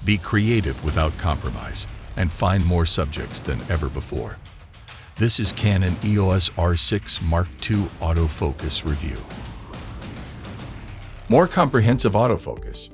Be creative without compromise and find more subjects than ever before. This is Canon EOS R6 Mark II autofocus review. More comprehensive autofocus.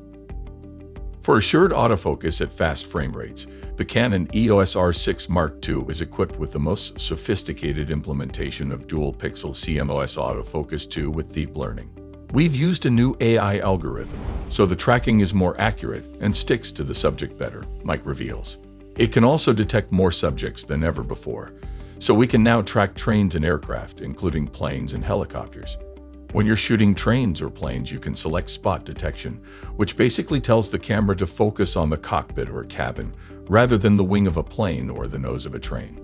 For assured autofocus at fast frame rates, the Canon EOS R6 Mark II is equipped with the most sophisticated implementation of dual Pixel CMOS autofocus 2 with deep learning. We've used a new AI algorithm, so the tracking is more accurate and sticks to the subject better, Mike reveals. It can also detect more subjects than ever before, so we can now track trains and aircraft, including planes and helicopters. When you're shooting trains or planes, you can select spot detection, which basically tells the camera to focus on the cockpit or cabin, rather than the wing of a plane or the nose of a train.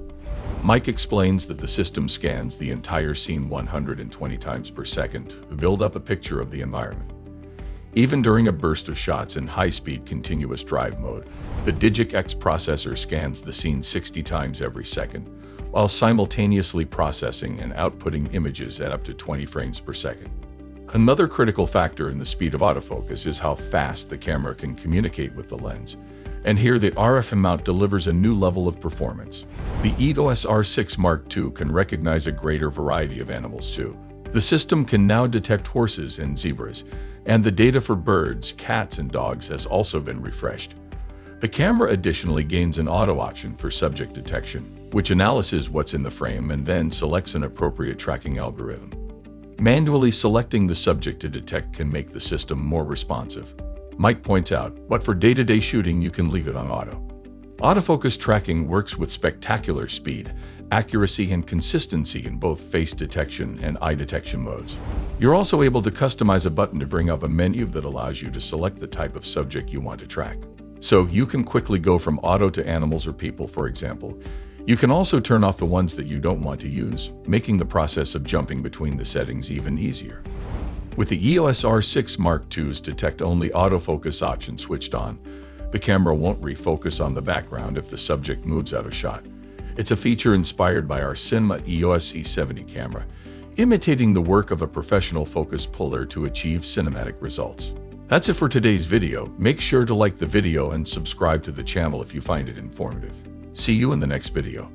Mike explains that the system scans the entire scene 120 times per second to build up a picture of the environment. Even during a burst of shots in high-speed continuous drive mode, the Digic-X processor scans the scene 60 times every second, while simultaneously processing and outputting images at up to 20 frames per second. Another critical factor in the speed of autofocus is how fast the camera can communicate with the lens. And here the RF mount delivers a new level of performance. The EOS R6 Mark II can recognize a greater variety of animals too. The system can now detect horses and zebras, and the data for birds, cats, and dogs has also been refreshed. The camera additionally gains an auto option for subject detection, which analyzes what's in the frame and then selects an appropriate tracking algorithm. Manually selecting the subject to detect can make the system more responsive. Mike points out, but for day-to-day shooting, you can leave it on auto. Autofocus tracking works with spectacular speed, accuracy, and consistency in both face detection and eye detection modes. You're also able to customize a button to bring up a menu that allows you to select the type of subject you want to track. So you can quickly go from auto to animals or people, for example. You can also turn off the ones that you don't want to use, making the process of jumping between the settings even easier. With the EOS R6 Mark II's detect-only autofocus option switched on, the camera won't refocus on the background if the subject moves out of shot. It's a feature inspired by our Cinema EOS E70 camera, imitating the work of a professional focus puller to achieve cinematic results. That's it for today's video. Make sure to like the video and subscribe to the channel if you find it informative. See you in the next video.